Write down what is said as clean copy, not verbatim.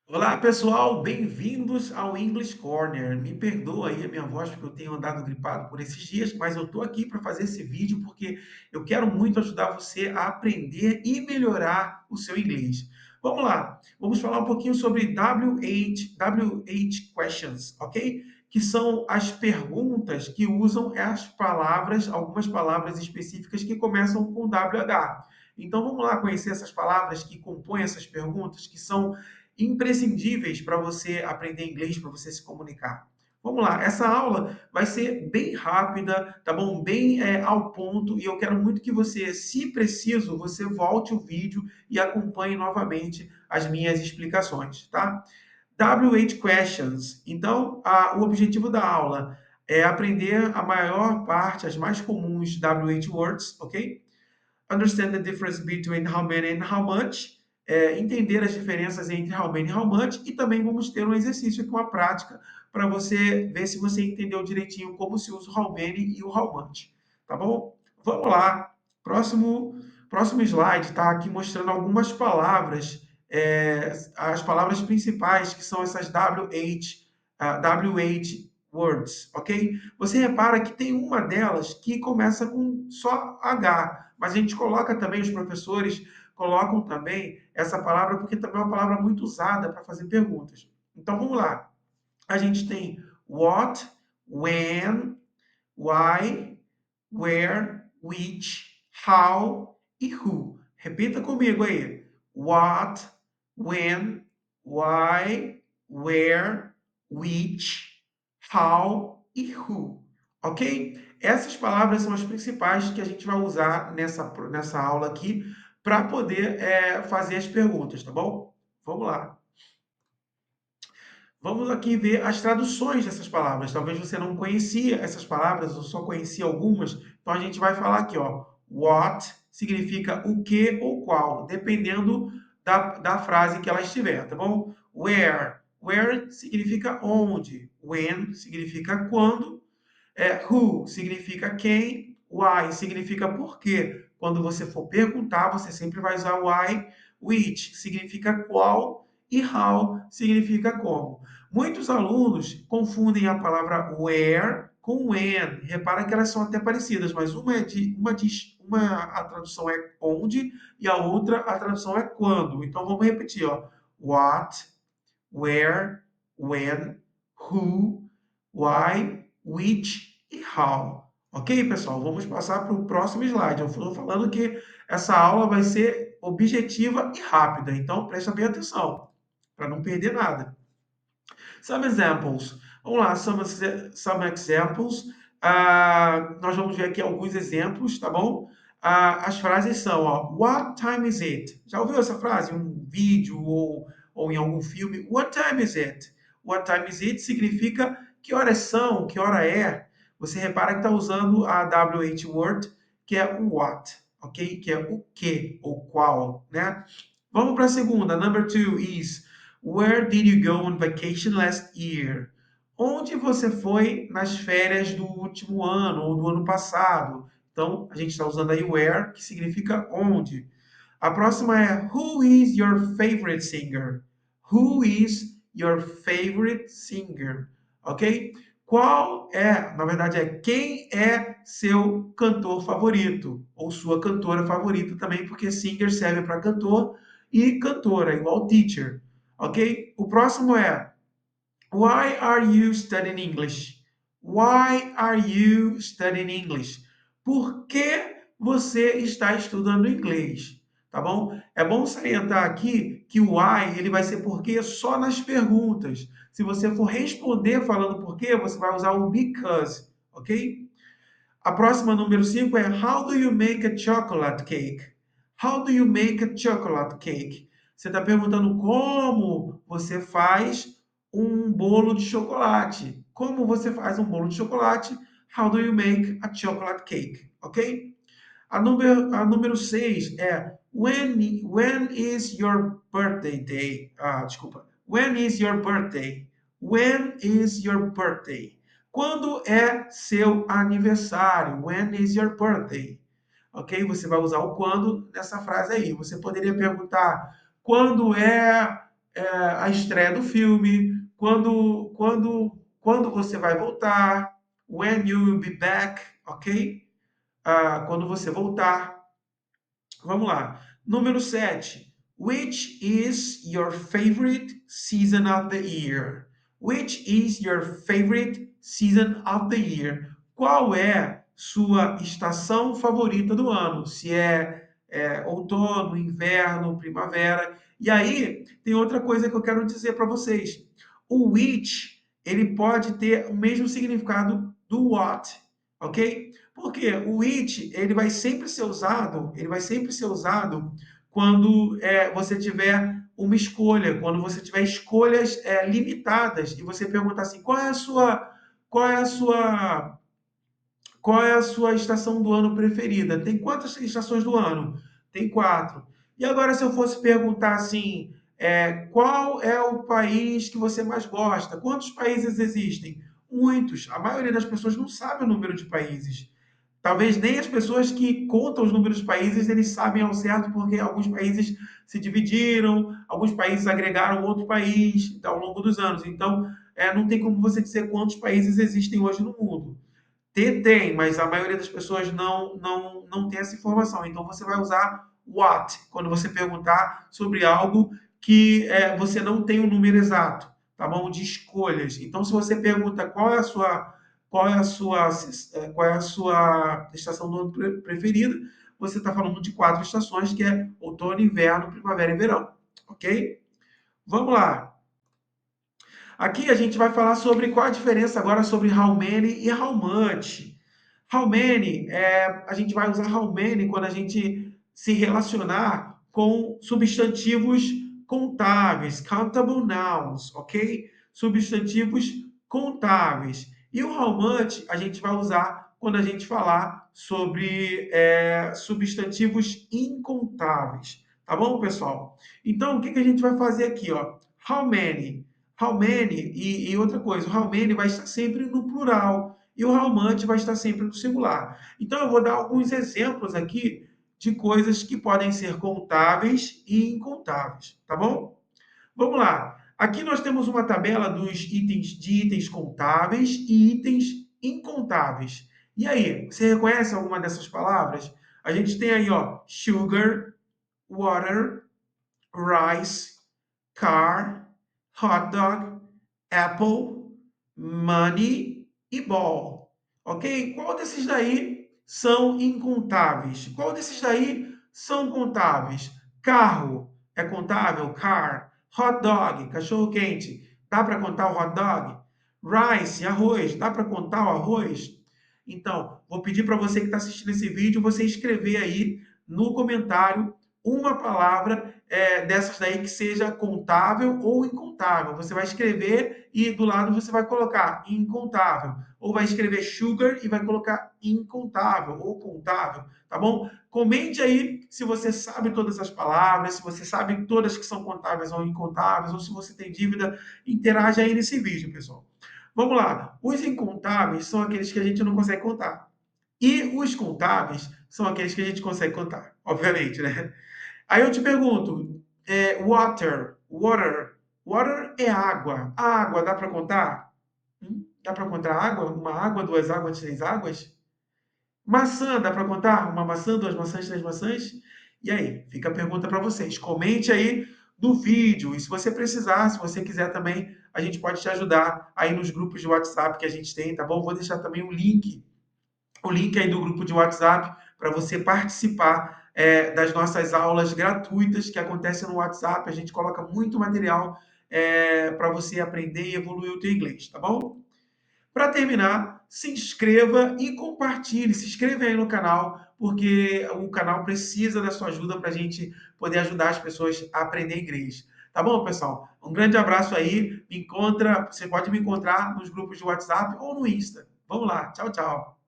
Olá, pessoal, bem-vindos ao English Corner. Me perdoa aí a minha voz, porque eu tenho andado gripado por esses dias, mas eu estou aqui para fazer esse vídeo porque eu quero muito ajudar você a aprender e melhorar o seu inglês. Vamos lá, vamos falar um pouquinho sobre WH questions, ok? Que são as perguntas que usam as palavras, algumas palavras específicas que começam com WH. Então vamos lá conhecer essas palavras que compõem essas perguntas, que são imprescindíveis para você aprender inglês, para você se comunicar. Vamos lá, essa aula vai ser bem rápida, tá bom? Bem ao ponto, e eu quero muito que você, se preciso, você volte o vídeo e acompanhe novamente as minhas explicações, tá? WH questions. Então, o objetivo da aula é aprender a maior parte, as mais comuns WH words, ok? Understand the difference between how many and how much, entender as diferenças entre how many e how much, e também vamos ter um exercício aqui, uma prática, para você ver se você entendeu direitinho como se usa o how many e o how much, tá bom? Vamos lá, próximo slide está aqui mostrando algumas palavras, as palavras principais, que são essas WH words, ok? Você repara que tem uma delas que começa com só H, mas a gente coloca também, os professores colocam também essa palavra porque também é uma palavra muito usada para fazer perguntas. Então vamos lá. A gente tem what, when, why, where, which, how e who. Repita comigo aí. What, when, why, where, which, how e who. Ok? Essas palavras são as principais que a gente vai usar nessa aula aqui para poder fazer as perguntas, tá bom? Vamos lá. Vamos aqui ver as traduções dessas palavras. Talvez você não conhecia essas palavras ou só conhecia algumas. Então a gente vai falar aqui, ó. What significa o que ou qual, dependendo da frase que ela estiver, tá bom? Where. Where significa onde. When significa quando. Who significa quem. Why significa por quê. Quando você for perguntar, você sempre vai usar why. Which significa qual. E how significa como. Muitos alunos confundem a palavra where com when. Repara que elas são até parecidas, mas uma a tradução é onde e a outra a tradução é quando. Então vamos repetir, ó. What, where, when, who, why, which e how. Ok, pessoal? Vamos passar para o próximo slide. Eu estou falando que essa aula vai ser objetiva e rápida, então presta bem atenção, para não perder nada. Some examples. Vamos lá, some examples. Nós vamos ver aqui alguns exemplos, tá bom? As frases são, ó, What time is it? Já ouviu essa frase em um vídeo ou em algum filme? What time is it? What time is it significa que horas são, que hora é. Você repara que está usando a WH word, que é o what, ok? Que é o que ou qual, né? Vamos para a segunda. Number two is Where did you go on vacation last year? Onde você foi nas férias do último ano ou do ano passado? Então, a gente está usando aí where, que significa onde. A próxima é Who is your favorite singer? Who is your favorite singer? Ok? Qual é, na verdade, é quem é seu cantor favorito? Ou sua cantora favorita também, porque singer serve para cantor e cantora, igual teacher. Ok? O próximo é Why are you studying English? Why are you studying English? Por que você está estudando inglês? Tá bom? É bom salientar aqui que o why ele vai ser porque só nas perguntas. Se você for responder falando por quê, você vai usar o because, ok? A próxima, número 5, é How do you make a chocolate cake? How do you make a chocolate cake? Você está perguntando como você faz um bolo de chocolate. Como você faz um bolo de chocolate? How do you make a chocolate cake? Ok? A número 6 é when is your birthday day? Desculpa. When is your birthday? When is your birthday? Quando é seu aniversário? When is your birthday? Ok? Você vai usar o quando nessa frase aí. Você poderia perguntar quando é a estreia do filme, quando você vai voltar, when you will be back, ok? Quando você voltar. Vamos lá. Número 7. Which is your favorite season of the year? Which is your favorite season of the year? Qual é sua estação favorita do ano? Se é outono, inverno, primavera. E aí, tem outra coisa que eu quero dizer para vocês. O which, ele pode ter o mesmo significado do what, ok? Porque o it ele vai sempre ser usado quando você tiver uma escolha, quando você tiver escolhas limitadas e você perguntar assim, qual é a sua, qual é a sua estação do ano preferida? Tem quantas estações do ano? Tem quatro. E agora se eu fosse perguntar assim, qual é o país que você mais gosta? Quantos países existem? Muitos. A maioria das pessoas não sabe o número de países. Talvez nem as pessoas que contam os números de países eles sabem ao certo, porque alguns países se dividiram, alguns países agregaram outro país ao longo dos anos. Então, não tem como você dizer quantos países existem hoje no mundo. Tem, mas a maioria das pessoas não tem essa informação. Então, você vai usar what quando você perguntar sobre algo que você não tem o número exato, tá bom? De escolhas. Então, se você pergunta qual é a sua estação do ano preferida, você está falando de quatro estações, que é outono, inverno, primavera e verão, ok? Vamos lá. Aqui a gente vai falar sobre qual a diferença agora sobre how many e how much. How many, a gente vai usar how many quando a gente se relacionar com substantivos contáveis, countable nouns, ok? Substantivos contáveis. E o how much a gente vai usar quando a gente falar sobre substantivos incontáveis. Tá bom, pessoal? Então, o que a gente vai fazer aqui, ó? How many? How many e outra coisa, o how many vai estar sempre no plural e o how much vai estar sempre no singular. Então, eu vou dar alguns exemplos aqui de coisas que podem ser contáveis e incontáveis, tá bom? Vamos lá. Aqui nós temos uma tabela dos itens contáveis e itens incontáveis. E aí, você reconhece alguma dessas palavras? A gente tem aí, ó, sugar, water, rice, car, hot dog, apple, money e ball. Ok? Qual desses daí são incontáveis? Qual desses daí são contáveis? Carro é contável? Car. Hot dog, cachorro quente. Dá para contar o hot dog? Rice, arroz. Dá para contar o arroz? Então, vou pedir para você que está assistindo esse vídeo, você escrever aí no comentário uma palavra dessas daí que seja contável ou incontável. Você vai escrever e do lado você vai colocar incontável. Ou vai escrever sugar e vai colocar incontável ou contável, tá bom? Comente aí se você sabe todas as palavras, se você sabe todas que são contáveis ou incontáveis, ou se você tem dúvida, interage aí nesse vídeo, pessoal. Vamos lá. Os incontáveis são aqueles que a gente não consegue contar. E os contáveis são aqueles que a gente consegue contar, obviamente, né? Aí eu te pergunto, water é água. A água dá para contar? Dá para contar água? Uma água, duas águas, três águas? Maçã, dá para contar? Uma maçã, duas maçãs, três maçãs? E aí, fica a pergunta para vocês. Comente aí no vídeo. E se você precisar, se você quiser também, a gente pode te ajudar aí nos grupos de WhatsApp que a gente tem, tá bom? Vou deixar também o link aí do grupo de WhatsApp para você participar das nossas aulas gratuitas que acontecem no WhatsApp. A gente coloca muito material para você aprender e evoluir o teu inglês, tá bom? Para terminar, se inscreva e compartilhe. Se inscreva aí no canal, porque o canal precisa da sua ajuda para a gente poder ajudar as pessoas a aprender inglês. Tá bom, pessoal? Um grande abraço aí. Você pode me encontrar nos grupos de WhatsApp ou no Insta. Vamos lá. Tchau, tchau.